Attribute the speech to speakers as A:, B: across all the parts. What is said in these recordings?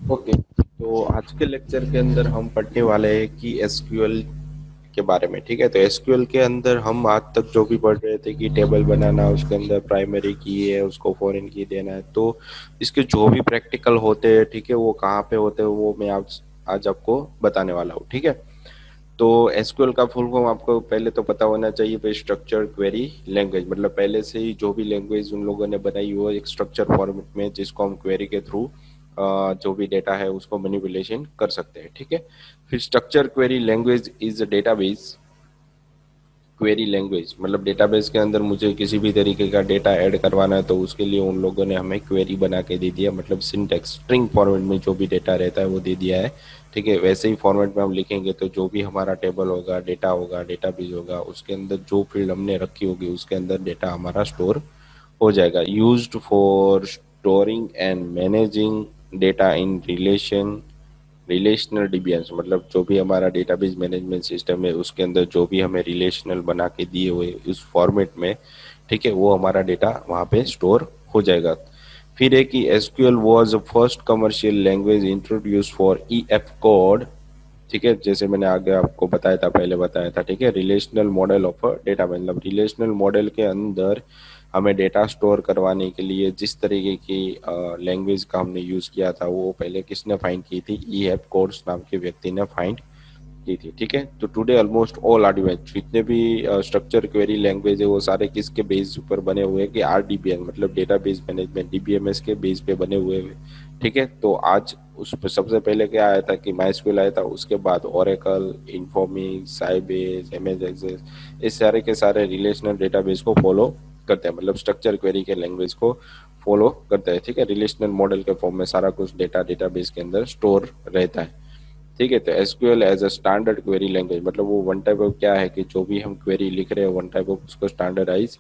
A: Okay, तो आज के लेक्चर के अंदर हम पढ़ने वाले हैं कि एसक्यूएल के बारे में। ठीक है, तो एसक्यूएल के अंदर हम आज तक जो भी पढ़ रहे थे कि टेबल बनाना, उसके अंदर प्राइमरी की है, उसको फॉरेन की देना है, तो इसके जो भी प्रैक्टिकल होते हैं, ठीक है, वो कहाँ पे होते हैं वो मैं आज आज आपको बताने वाला हूँ। ठीक है, तो एसक्यूएल का फुल फॉर्म आपको पहले तो पता होना चाहिए पे स्ट्रक्चर क्वेरी लैंग्वेज, मतलब पहले से ही जो भी लैंग्वेज उन लोगों ने बनाई हो एक स्ट्रक्चर फॉर्मेट में, जिसको हम क्वेरी के थ्रू जो भी डेटा है उसको मैनिपुलेशन कर सकते हैं। ठीक है, फिर structure query language is a database. Query language मतलब डेटाबेस के अंदर मुझे किसी भी तरीके का डेटा ऐड करवाना है तो उसके लिए उन लोगों ने हमें क्वेरी बना के दे दिया, मतलब सिंटेक्स स्ट्रिंग फॉर्मेट में जो भी डेटा रहता है वो दे दिया है। ठीक है, वैसे ही फॉर्मेट में हम लिखेंगे तो जो भी हमारा टेबल होगा, डेटा होगा, डेटाबेस होगा, उसके अंदर जो फील्ड हमने रखी होगी उसके अंदर डेटा हमारा स्टोर हो जाएगा। Used for storing and managing data in relational DBMS, मतलब जो भी हमारा डेटाबेस मैनेजमेंट सिस्टम है उसके अंदर जो भी हमें रिलेशनल बना के दिए हुए उस फॉर्मेट में, ठीक है, वो हमारा डेटा वहाँ पे स्टोर हो जाएगा। फिर है कि SQL was first commercial language introduce for E F code. ठीक है, जैसे मैंने आगे आपको बताया था, पहले बताया था। ठीक है, रिलेशनल मॉडल ऑफ डेटा, मतलब रिलेशनल मॉडल के अंदर हमें डेटा स्टोर करवाने के लिए जिस तरीके की लैंग्वेज का हमने यूज़ किया था वो पहले किसने फाइंड की थी, ई एफ कोड्स नाम के व्यक्ति ने फाइंड की थी। ठीक है, तो टुडे ऑलमोस्ट ऑल आर्टिफिशियल जितने भी स्ट्रक्चर क्वेरी लैंग्वेज है वो सारे किसके बेस पर बने हुए हैं कि आरडीबीएम, मतलब डेटाबेस मैनेजमेंट डीबीएमएस के बेस पे बने हुए हैं। ठीक है, तो आज उस पर सबसे पहले क्या आया था कि माइस्क्यूएल आया था, उसके बाद ओरेकल, इन्फॉर्मिक्स, साइबेस, एमएस एक्सेस, इस सारे के सारे रिलेशनल डेटाबेस को फॉलो करते हैं, मतलब स्ट्रक्चर क्वेरी के लैंग्वेज को फॉलो करते हैं। ठीक है, रिलेशनल मॉडल के फॉर्म में सारा कुछ डेटा डेटाबेस के अंदर स्टोर रहता है। ठीक है, तो SQL as a standard query language, मतलब वो वन टाइप ऑफ क्या है कि जो भी हम क्वेरी लिख रहे हैं वन टाइप ऑफ उसको स्टैंडर्डाइज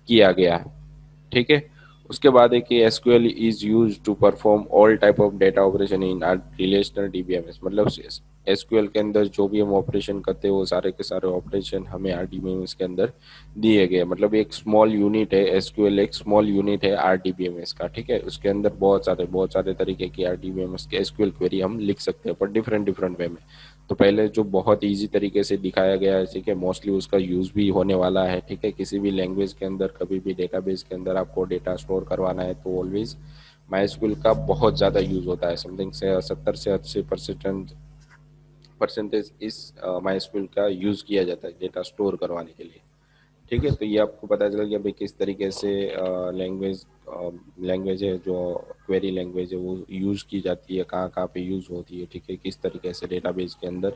A: किया गया है। ठीक है, उसके बाद है कि SQL is use to perform all type of data operation in relational DBMS, मतलब एसक्यूएल के अंदर जो भी हम ऑपरेशन करते हैं वो सारे के सारे ऑपरेशन हमें आरडीबीएमएस के अंदर दिए गए, मतलब एक स्मॉल यूनिट है एसक्यूएल, एक स्मॉल यूनिट है आरडीबीएमएस का। ठीक है, उसके अंदर बहुत सारे तरीके की आरडीबीएमएस के एसक्यूएल क्वेरी हम लिख सकते हैं पर डिफरेंट डिफरेंट वे में। तो पहले जो बहुत इजी तरीके से दिखाया गया है, ठीक है, मोस्टली उसका यूज भी होने वाला है। ठीक है, किसी भी लैंग्वेज के अंदर कभी भी डेटाबेस के अंदर आपको डेटा स्टोर करवाना है तो ऑलवेज माइस्क्यूएल का बहुत ज़्यादा यूज होता है, समथिंग से 70 से 80% परसेंटेज इस माइस्क्यूएल का यूज किया जाता है डेटा स्टोर करवाने के लिए। ठीक है, तो ये आपको पता चल गया भाई किस तरीके से लैंग्वेज लैंग्वेज है जो क्वेरी लैंग्वेज है वो यूज़ की जाती है, कहाँ कहाँ पे यूज़ होती है। ठीक है, किस तरीके से डेटाबेस के अंदर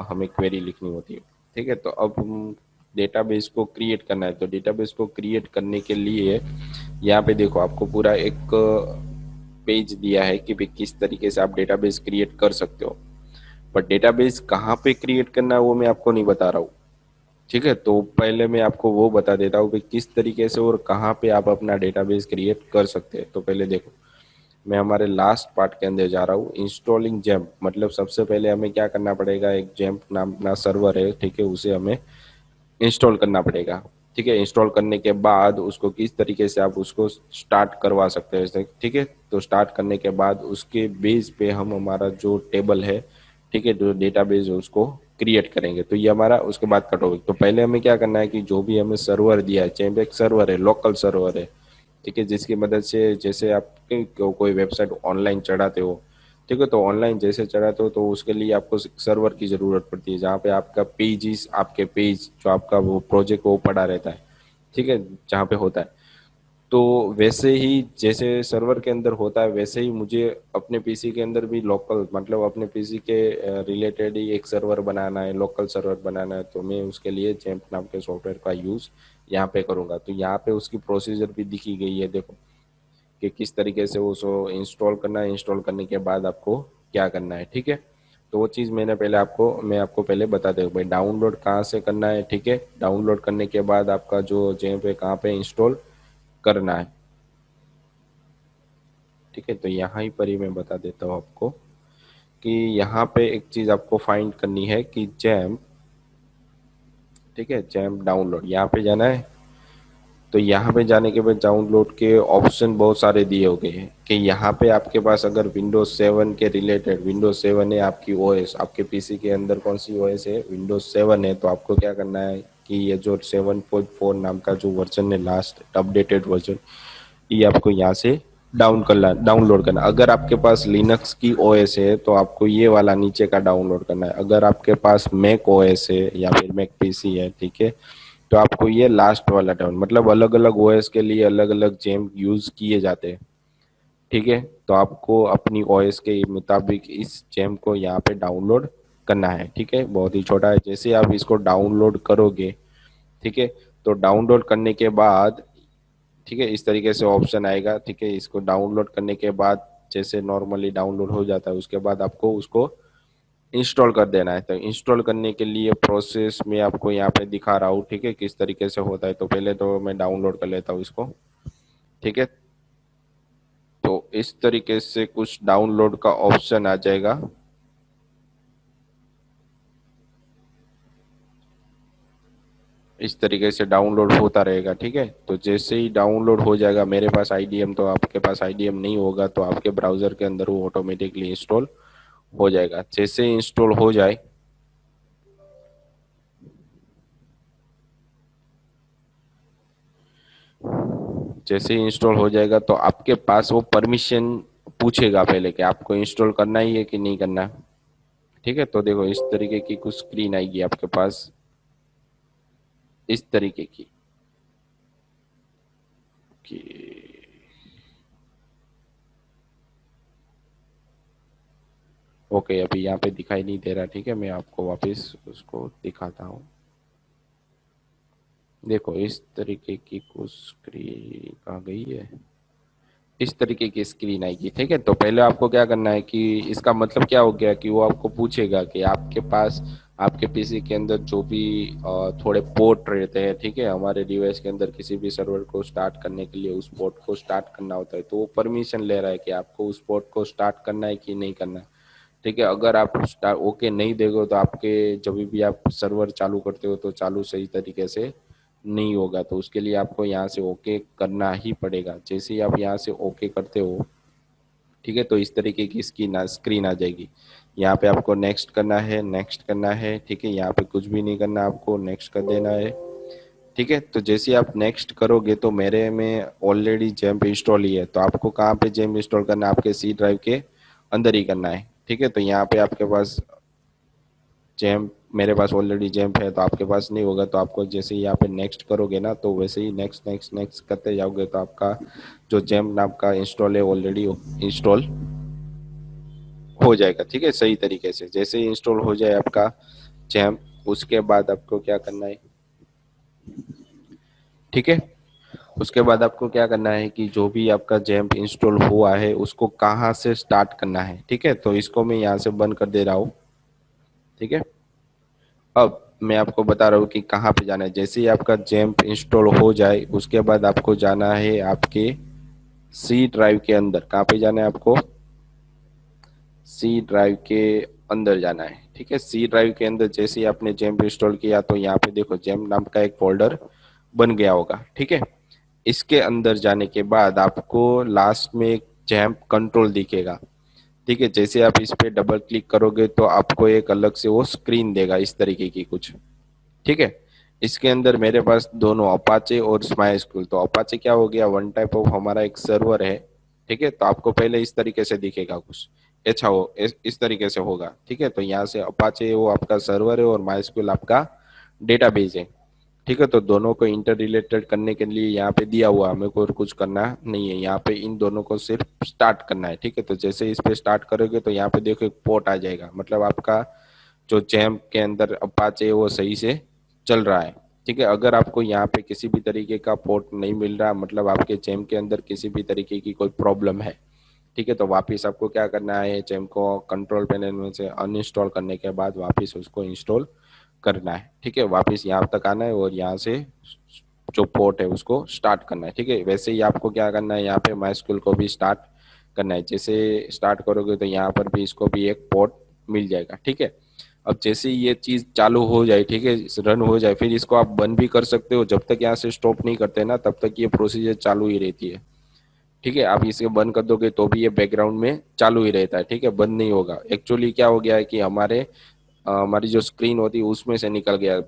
A: हमें क्वेरी लिखनी होती है। ठीक है, तो अब हम डेटाबेस को क्रिएट करना है, तो डेटाबेस को क्रिएट करने के लिए यहाँ पे देखो आपको पूरा एक पेज दिया है कि भाई किस तरीके से आप डेटाबेस क्रिएट कर सकते हो, पर डेटाबेस कहाँ पे क्रिएट करना है वो मैं आपको नहीं बता रहा हूँ। ठीक है, तो पहले मैं आपको वो बता देता हूँ कि किस तरीके से और कहाँ पे आप अपना डेटाबेस क्रिएट कर सकते हैं। तो पहले देखो, मैं हमारे लास्ट पार्ट के अंदर जा रहा हूँ, इंस्टॉलिंग जैम्प, मतलब सबसे पहले हमें क्या करना पड़ेगा, एक जैम्प नाम अपना सर्वर है, ठीक है, उसे हमें इंस्टॉल करना पड़ेगा। ठीक है, इंस्टॉल करने के बाद उसको किस तरीके से आप उसको स्टार्ट करवा सकते हैं। ठीक है, तो स्टार्ट करने के बाद उसके बेस पे हम हमारा जो टेबल है, ठीक है, जो डेटाबेस है उसको क्रिएट करेंगे। तो ये हमारा उसके बाद का टॉपिक। तो पहले हमें क्या करना है कि जो भी हमें सर्वर दिया है, चाहे एक सर्वर है, लोकल सर्वर है, ठीक है, जिसकी मदद से जैसे आप कोई वेबसाइट ऑनलाइन चढ़ाते हो, ठीक है, तो ऑनलाइन जैसे चढ़ाते हो तो उसके लिए आपको सर्वर की ज़रूरत पड़ती है जहाँ पे आपका पेजेस, आपके पेज जो आपका वो प्रोजेक्ट वो पड़ा रहता है। ठीक है, जहाँ पे होता है, तो वैसे ही जैसे सर्वर के अंदर होता है वैसे ही मुझे अपने पीसी के अंदर भी लोकल, मतलब अपने पीसी के रिलेटेड ही एक सर्वर बनाना है, लोकल सर्वर बनाना है। तो मैं उसके लिए जैम्प नाम के सॉफ्टवेयर का यूज़ यहाँ पे करूँगा। तो यहाँ पे उसकी प्रोसीजर भी दिखी गई है, देखो कि किस तरीके से उसको इंस्टॉल करना है, इंस्टॉल करने के बाद आपको क्या करना है। ठीक है, तो वो चीज़ मैं आपको पहले बता दूँ भाई डाउनलोड कहाँ से करना है। ठीक है, डाउनलोड करने के बाद आपका जो जैम्प है कहाँ पे इंस्टॉल करना है। ठीक है, तो यहाँ ही पर ही मैं बता देता हूँ आपको कि यहाँ पे एक चीज़ आपको फाइंड करनी है कि जैम्प, ठीक है, जैम्प डाउनलोड यहाँ पे जाना है। तो यहाँ पे जाने के बाद डाउनलोड के ऑप्शन बहुत सारे दिए हो गए हैं कि यहाँ पे आपके पास अगर विंडोज 7 के रिलेटेड, विंडोज 7 है आपकी ओएस, आपके पीसी के अंदर कौन सी ओएस है, विंडोज 7 है, तो आपको क्या करना है कि ये जो 7.4 नाम का जो वर्जन है, लास्ट अपडेटेड वर्जन, ये आपको यहाँ से डाउनलोड करना। अगर आपके पास लिनक्स की ओएस है तो आपको ये वाला नीचे का डाउनलोड करना है। अगर आपके पास मैक ओएस है या फिर मैक पीसी है, ठीक है, तो आपको ये लास्ट वाला डाउन, मतलब अलग अलग ओएस के लिए अलग अलग जेम यूज किए जाते हैं, ठीक है। तो आपको अपनी ओएस के मुताबिक इस जेम को यहाँ पे डाउनलोड करना है, ठीक है। बहुत ही छोटा है। जैसे आप इसको डाउनलोड करोगे, ठीक है, तो डाउनलोड करने के बाद, ठीक है, इस तरीके से ऑप्शन आएगा, ठीक है। इसको डाउनलोड करने के बाद जैसे नॉर्मली डाउनलोड हो जाता है, उसके बाद आपको उसको इंस्टॉल कर देना है। तो इंस्टॉल करने के लिए प्रोसेस में आपको यहाँ पे दिखा रहा हूँ, ठीक है, किस तरीके से होता है। तो पहले तो मैं डाउनलोड कर लेता हूँ इसको, ठीक है। तो इस तरीके से कुछ डाउनलोड का ऑप्शन आ जाएगा। इस तरीके से डाउनलोड होता रहेगा, ठीक है। तो जैसे ही डाउनलोड हो जाएगा, मेरे पास आईडीएम, तो आपके पास आईडीएम नहीं होगा तो आपके ब्राउजर के अंदर वो ऑटोमेटिकली इंस्टॉल हो जाएगा। जैसे इंस्टॉल हो जाए, जैसे इंस्टॉल हो जाएगा तो आपके पास वो परमिशन पूछेगा पहले कि आपको इंस्टॉल करना ही है कि नहीं करना, ठीक है। तो देखो इस तरीके की कुछ स्क्रीन आएगी आपके पास, इस तरीके की कि ओके, अभी यहाँ पे दिखाई नहीं दे रहा, ठीक है। मैं आपको वापस उसको दिखाता हूँ। देखो इस तरीके की कुछ स्क्रीन आ गई है, इस तरीके की स्क्रीन आएगी, ठीक है। तो पहले आपको क्या करना है कि इसका मतलब क्या हो गया कि वो आपको पूछेगा कि आपके पास आपके पीसी के अंदर जो भी थोड़े पोर्ट रहते हैं, ठीक है, हमारे डिवाइस के अंदर किसी भी सर्वर को स्टार्ट करने के लिए उस पोर्ट को स्टार्ट करना होता है। तो वो परमिशन ले रहा है कि आपको उस पोर्ट को स्टार्ट करना है कि नहीं करना, ठीक है। अगर आप ओके नहीं दोगे तो आपके जब भी आप सर्वर चालू करते हो तो चालू सही तरीके से नहीं होगा। तो उसके लिए आपको यहाँ से ओके करना ही पड़ेगा। जैसे ही आप यहाँ से ओके करते हो, ठीक है, तो इस तरीके की स्क्रीन आ जाएगी। यहाँ पे आपको नेक्स्ट करना है, नेक्स्ट करना है, ठीक है। यहाँ पे कुछ भी नहीं करना, आपको नेक्स्ट कर देना है, ठीक है। तो जैसे ही आप नेक्स्ट करोगे तो मेरे में ऑलरेडी जेम्प इंस्टॉल ही है, तो आपको कहाँ पे जेम्प इंस्टॉल करना है, आपके सी ड्राइव के अंदर ही करना है, ठीक है। तो यहाँ पे आपके पास जैम्प, मेरे पास ऑलरेडी जैम्प है, तो आपके पास नहीं होगा। तो आपको जैसे ही यहाँ पे नेक्स्ट करोगे ना, तो वैसे ही नेक्स्ट नेक्स्ट नेक्स्ट करते जाओगे तो आपका जो जैम्प नाम का इंस्टॉल है ऑलरेडी इंस्टॉल हो जाएगा, ठीक है, सही तरीके से। जैसे ही इंस्टॉल हो जाए आपका जैम्प, उसके बाद आपको क्या करना है, ठीक है, उसके बाद आपको क्या करना है कि जो भी आपका जैम्प इंस्टॉल हुआ है उसको कहाँ से स्टार्ट करना है, ठीक है। तो इसको मैं यहाँ से बंद कर दे रहा हूँ, ठीक है। अब मैं आपको बता रहा हूँ कि कहाँ पे जाना है। जैसे ही आपका जैम्प इंस्टॉल हो जाए उसके बाद आपको जाना है आपके सी ड्राइव के अंदर। कहाँ पे जाना है आपको, सी ड्राइव के अंदर जाना है, ठीक है। सी ड्राइव के अंदर जैसे ही आपने जैम्प इंस्टॉल किया तो यहाँ पे देखो जैम्प नाम का एक फोल्डर बन गया होगा, ठीक है। इसके अंदर जाने के बाद आपको लास्ट में एक जैम्प कंट्रोल दिखेगा, ठीक है। जैसे आप इस पे डबल क्लिक करोगे तो आपको एक अलग से वो स्क्रीन देगा इस तरीके की कुछ, ठीक है। इसके अंदर मेरे पास दोनों अपाचे और स्माइस्क्यूल। तो अपाचे क्या हो गया, वन टाइप ऑफ हमारा एक सर्वर है, ठीक है। तो आपको पहले इस तरीके से दिखेगा कुछ, अच्छा हो इस तरीके से होगा, ठीक है। तो यहाँ से अपाचे वो आपका सर्वर है और माइस्क्यूल आपका डेटाबेस है, ठीक है। तो दोनों को इंटर रिलेटेड करने के लिए यहाँ पे दिया हुआ, हमें को और कुछ करना नहीं है। यहाँ पे इन दोनों को सिर्फ स्टार्ट करना है, ठीक है। तो जैसे इस पे स्टार्ट करोगे तो यहाँ पे देखो एक पोर्ट आ जाएगा, मतलब आपका जो जैम के अंदर अपाचे वो सही से चल रहा है, ठीक है। अगर आपको यहाँ पे किसी भी तरीके का पोर्ट नहीं मिल रहा, मतलब आपके जैम के अंदर किसी भी तरीके की कोई प्रॉब्लम है, ठीक है, तो वापस आपको क्या करना है, जैम को कंट्रोल पैनल में से अनइंस्टॉल करने के बाद वापस उसको इंस्टॉल करना है, ठीक है। वापस यहाँ तक आना है और यहाँ से जो पोर्ट है उसको स्टार्ट करना है, ठीक है। वैसे ही आपको क्या करना है, यहाँ पे माइस्क्यूल को भी स्टार्ट करना है। जैसे स्टार्ट करोगे तो यहाँ पर भी इसको भी एक पोर्ट मिल जाएगा, ठीक है। अब जैसे ये चीज चालू हो जाए, ठीक है, रन हो जाए, फिर इसको आप बंद भी कर सकते हो। जब तक यहाँ से स्टॉप नहीं करते ना तब तक ये प्रोसीजर चालू ही रहती है, ठीक है, आप इसे बंद कर दोगे तो भी ये बैकग्राउंड में चालू ही रहता है, ठीक है, बंद नहीं होगा। एक्चुअली क्या हो गया है कि हमारी जो स्क्रीन होती है उसमें से निकल गया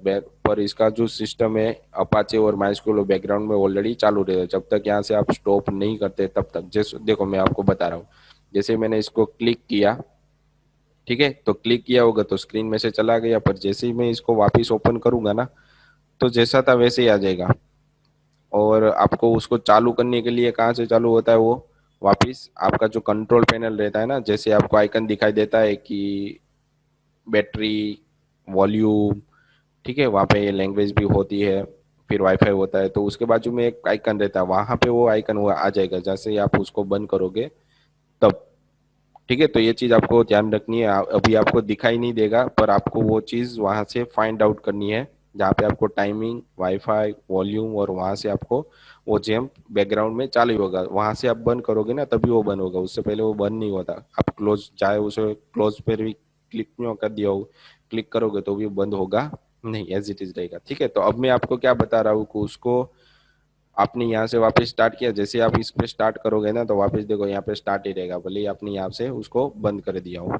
A: पर इसका जो सिस्टम है अपाचे और माइस्क्यूल बैकग्राउंड में ऑलरेडी चालू रहता है। जब तक यहाँ से आप स्टॉप नहीं करते तब तक, जैसे देखो मैं आपको बता रहा हूँ, जैसे मैंने इसको क्लिक किया, ठीक है, तो क्लिक किया होगा तो स्क्रीन में से चला गया, पर जैसे ही मैं इसको वापस ओपन करूंगा ना, तो जैसा था वैसे ही आ जाएगा। और आपको उसको चालू करने के लिए कहाँ से चालू होता है वो, वापिस आपका जो कंट्रोल पैनल रहता है ना, जैसे आपको आइकन दिखाई देता है कि बैटरी, वॉल्यूम, ठीक है, वहाँ पे ये लैंग्वेज भी होती है, फिर वाईफाई होता है, तो उसके बाजू में एक आइकन रहता है, वहाँ पे वो आइकन वो आ जाएगा जैसे ही आप उसको बंद करोगे तब। ठीक है, तो ये चीज आपको ध्यान रखनी है। अभी आपको दिखाई नहीं देगा, पर आपको वो चीज वहां से फाइंड आउट करनी है, जहाँ पे आपको टाइमिंग, वाईफाई, वॉल्यूम, और वहां से आपको वो जेम बैकग्राउंड में चालू होगा। वहां से आप बंद करोगे ना तभी वो बंद होगा, उससे पहले वो बंद नहीं होता। आप क्लोज, चाहे उसे क्लोज पर भी क्लिक नहीं कर दिया हो, क्लिक करोगे तो भी बंद होगा नहीं, एज इट इज रहेगा। ठीक है, तो अब मैं आपको क्या बता रहा हूँ कि उसको आपने यहाँ से वापस स्टार्ट किया, जैसे आप इस पे स्टार्ट करोगे ना तो वापस देखो यहाँ पे स्टार्ट ही रहेगा, भले ही आपने यहाँ से उसको बंद कर दिया हो।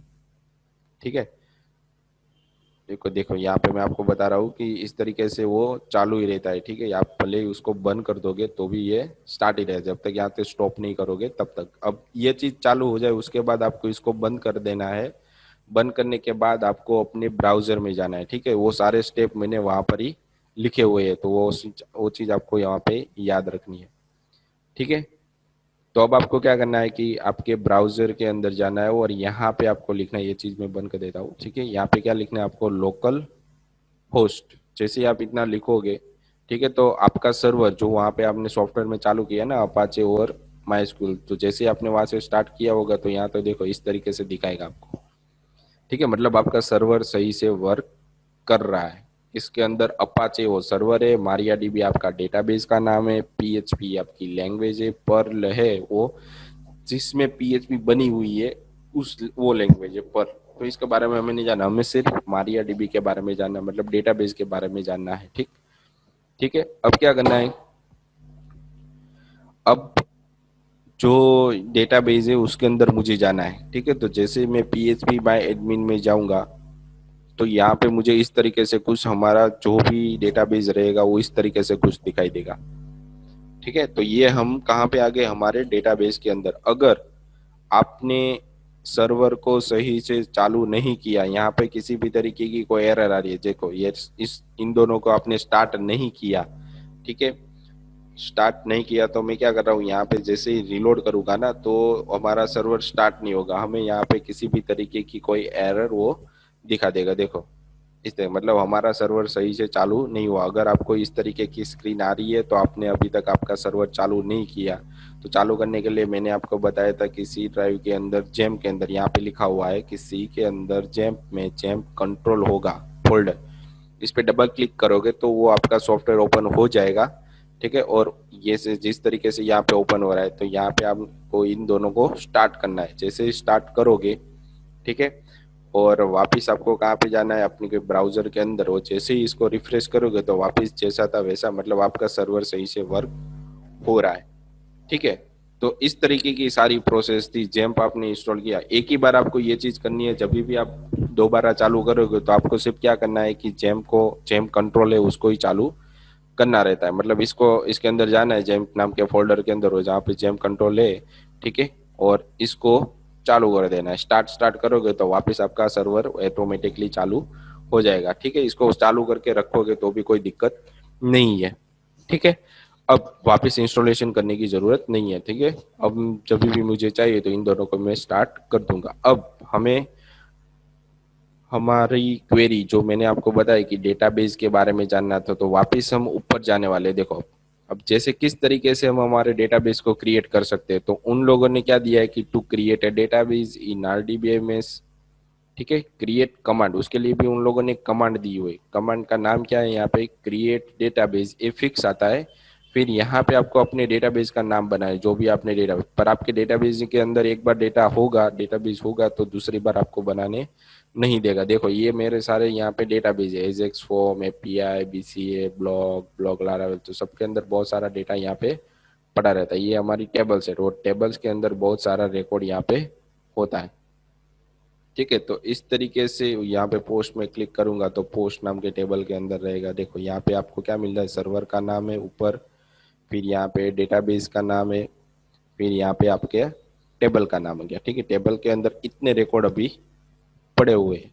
A: ठीक है, देखो देखो यहाँ पे मैं आपको बता रहा हूँ कि इस तरीके से वो चालू ही रहता है। ठीक है, आप भले ही उसको बंद कर दोगे तो भी ये स्टार्ट ही रहेगा, जब तक यहाँ से स्टॉप नहीं करोगे तब तक। अब ये चीज चालू हो जाए उसके बाद आपको इसको बंद कर देना है। बंद करने के बाद आपको अपने ब्राउजर में जाना है। ठीक है, वो सारे स्टेप मैंने वहां पर ही लिखे हुए हैं, तो वो चीज आपको यहाँ पे याद रखनी है। ठीक है, तो अब आपको क्या करना है कि आपके ब्राउजर के अंदर जाना है और यहाँ पे आपको लिखना है, ये चीज मैं बंद कर देता हूँ। ठीक है, यहाँ पे क्या लिखना है आपको, लोकल होस्ट। जैसे ही आप इतना लिखोगे, ठीक है, तो आपका सर्वर जो वहाँ पे आपने सॉफ्टवेयर में चालू किया ना अपाचे और माइस्क्यूल, तो जैसे ही आपने वहां से स्टार्ट किया होगा तो यहाँ तो देखो इस तरीके से दिखाएगा आपको। ठीक है, मतलब आपका सर्वर सही से वर्क कर रहा है। इसके अंदर अपाचे वो सर्वर है, मारिया डीबी आपका डेटाबेस का नाम है, पीएचपी आपकी लैंग्वेज है, पर्ल है वो जिसमें पीएचपी बनी हुई है, उस वो लैंग्वेज है पर। तो इसके बारे में हमें नहीं जानना, हमें सिर्फ मारिया डीबी के बारे में जानना, मतलब डेटाबेस के बारे में जानना है। ठीक, ठीक है, अब क्या करना है, अब जो डेटाबेस है उसके अंदर मुझे जाना है। ठीक है, तो जैसे मैं पीएचपी बाय एडमिन में जाऊंगा तो यहाँ पे मुझे इस तरीके से कुछ हमारा जो भी डेटाबेस रहेगा वो इस तरीके से कुछ दिखाई देगा। ठीक है, तो ये हम कहाँ पे आ गए, हमारे डेटाबेस के अंदर। अगर आपने सर्वर को सही से चालू नहीं किया, यहाँ पे किसी भी तरीके की कोई एरर आ रही है, देखो ये इस इन दोनों को आपने स्टार्ट नहीं किया, ठीक है, स्टार्ट नहीं किया, तो मैं क्या कर रहा हूँ, यहाँ पे जैसे ही रिलोड करूंगा ना तो हमारा सर्वर स्टार्ट नहीं होगा, हमें यहाँ पे किसी भी तरीके की कोई एरर वो दिखा देगा। देखो इस तरह, मतलब हमारा सर्वर सही से चालू नहीं हुआ। अगर आपको इस तरीके की स्क्रीन आ रही है तो आपने अभी तक आपका सर्वर चालू नहीं किया। तो चालू करने के लिए मैंने आपको बताया था कि सी ड्राइव के अंदर जैम के अंदर यहाँ पे लिखा हुआ है कि सी के अंदर जैम में जैम कंट्रोल होगा फोल्डर, इस पे डबल क्लिक करोगे तो वो आपका सॉफ्टवेयर ओपन हो जाएगा। ठीक है, और ये से जिस तरीके से यहाँ पे ओपन हो रहा है तो यहाँ पे आपको इन दोनों को स्टार्ट करना है। जैसे स्टार्ट करोगे, ठीक है, और वापस आपको कहाँ पे जाना है, अपने के ब्राउजर के अंदर, वो जैसे ही इसको रिफ्रेश करोगे तो वापस जैसा था वैसा, मतलब आपका सर्वर सही से वर्क हो रहा है। ठीक है, तो इस तरीके की सारी प्रोसेस थी। जैम्प आपने इंस्टॉल किया, एक ही बार आपको ये चीज करनी है, जब भी आप दोबारा चालू करोगे तो आपको सिर्फ क्या करना है कि जैम्प कंट्रोल है उसको ही चालू करना रहता है। मतलब इसको इसके अंदर जाना है, जैम्प नाम के फोल्डर के अंदर हो जहाँ पे जैम्प कंट्रोल है, ठीक है, और इसको चालू कर देना है। स्टार्ट स्टार्ट करोगे तो वापस आपका सर्वर ऑटोमेटिकली चालू हो जाएगा। ठीक है, इसको चालू करके रखोगे तो भी कोई दिक्कत नहीं है। ठीक है, अब वापस इंस्टॉलेशन करने की जरूरत नहीं है। ठीक है, अब जब भी मुझे चाहिए तो इन दोनों को मैं स्टार्ट कर दूंगा। अब हमें हमारी क्वेरी जो मैंने आपको बताया कि डेटाबेस के बारे में जानना था, तो वापस हम ऊपर जाने वाले। देखो अब जैसे किस तरीके से हम हमारे डेटाबेस को क्रिएट कर सकते हैं, तो उन लोगों ने क्या दिया है कि to create a database in RDBMS, ठीक है, क्रिएट कमांड, उसके लिए भी उन लोगों ने कमांड दी हुई। कमांड का नाम क्या है, यहाँ पे क्रिएट डेटाबेस ए फिक्स आता है। फिर यहाँ पे आपको अपने डेटाबेस का नाम बनाए, जो भी आपने डेटा पर, आपके डेटाबेस के अंदर एक बार डेटाबेस होगा तो दूसरी बार आपको बनाने नहीं देगा। देखो ये मेरे सारे यहाँ पे डेटाबेस है, Ajax form, API, BCA, blog Laravel, तो सबके अंदर बहुत सारा डेटा यहाँ पे पड़ा रहता है। ये हमारी टेबल्स है, और टेबल्स के अंदर बहुत सारा रिकॉर्ड यहाँ पे होता है। ठीक है, तो इस तरीके से यहाँ पे पोस्ट में क्लिक करूंगा तो पोस्ट नाम के टेबल के अंदर रहेगा। देखो यहाँ पे आपको क्या मिल रहा है, सर्वर का नाम है ऊपर, फिर यहाँ पे डेटाबेस का नाम है, फिर यहाँ पे आपके टेबल का नाम हो गया। ठीक है, टेबल के अंदर कितने रिकॉर्ड अभी पड़े हुए हैं।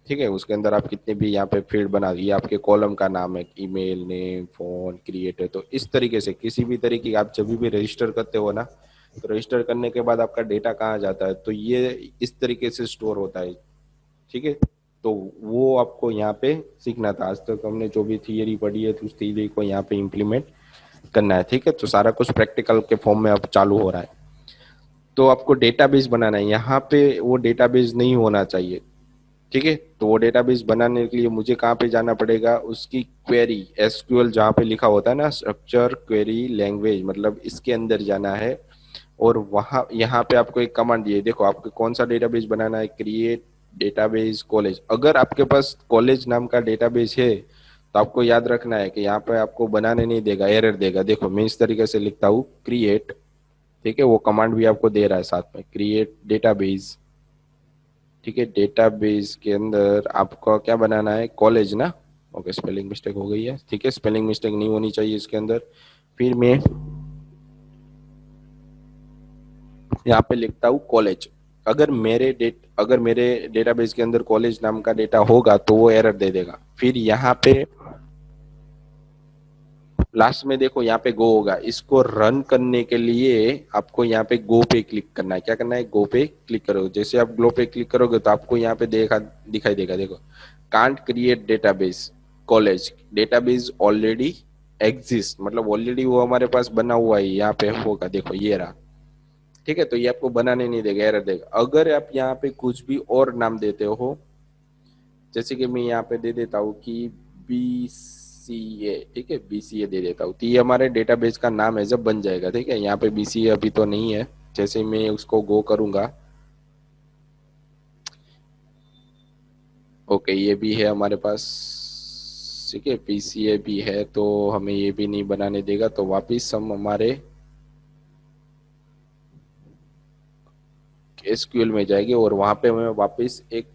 A: ठीक है, उसके अंदर आप कितने भी यहाँ पे फील्ड बना, ये आपके कॉलम का नाम है, ईमेल नेम फोन क्रिएटर। तो इस तरीके से किसी भी तरीके की आप जब भी रजिस्टर करते हो ना, तो रजिस्टर करने के बाद आपका डेटा कहाँ जाता है, तो ये इस तरीके से स्टोर होता है। ठीक है, तो वो आपको यहाँ पे सीखना था। आज तक हमने जो भी थियरी पढ़ी है तो उस थियरी को यहाँ पे इम्प्लीमेंट करना है। ठीक है, तो सारा कुछ प्रैक्टिकल के फॉर्म में अब चालू हो रहा है। तो आपको डेटाबेस बनाना है, यहाँ पे वो डेटाबेस नहीं होना चाहिए। ठीक है, तो वो डेटाबेस बनाने के लिए मुझे कहाँ पे जाना पड़ेगा, उसकी क्वेरी एसक्यूएल जहाँ पे लिखा होता है ना, स्ट्रक्चर क्वेरी लैंग्वेज, मतलब इसके अंदर जाना है। और वहाँ यहाँ पे आपको एक कमांड दिए, देखो आपको कौन सा डेटाबेस बनाना है, क्रिएट डेटाबेस कॉलेज। अगर आपके पास कॉलेज नाम का डेटाबेस है तो आपको याद रखना है कि यहाँ पे आपको बनाने नहीं देगा, एरर देगा। देखो मैं इस तरीके से लिखता हूँ क्रिएट, ठीक है, वो कमांड भी आपको दे रहा है साथ में, क्रिएट डेटाबेस। ठीक है, डेटाबेस के अंदर आपको क्या बनाना है, कॉलेज ना। ओके, स्पेलिंग मिस्टेक हो गई है। ठीक है, स्पेलिंग मिस्टेक नहीं होनी चाहिए इसके अंदर। फिर मैं यहाँ पे लिखता हूँ कॉलेज। अगर मेरे डेटाबेस के अंदर कॉलेज नाम का डेटा होगा तो वो एरर दे देगा। फिर यहाँ पे लास्ट में देखो यहाँ पे गो होगा, इसको रन करने के लिए आपको यहाँ पे गो पे क्लिक करना है। क्या करना है, गो पे क्लिक करोगे। जैसे आप गो पे क्लिक करोगे तो आपको यहाँ पे दिखाई देगा, देखो can't create database college, database already exist, मतलब ऑलरेडी वो हमारे पास बना हुआ है, यहाँ पे होगा, देखो ये रहा। ठीक है, तो ये आपको बनाने नहीं देगा, एरर देगा। अगर आप यहाँ पे कुछ भी और नाम देते हो, जैसे कि मैं यहाँ पे दे देता हूँ कि BCA, ठीक है, BCA दे देता हूँ, तो ये हमारे डेटाबेस का नाम है जब बन जाएगा। ठीक है, यहाँ पे BCA अभी तो नहीं है। जैसे मैं उसको गो करूंगा, ओके ये भी है हमारे पास। ठीक है, BCA भी है, तो हमें ये भी नहीं बनाने देगा। तो वापिस हम हमारे SQL में जाएंगे और वहां पे मैं वापिस एक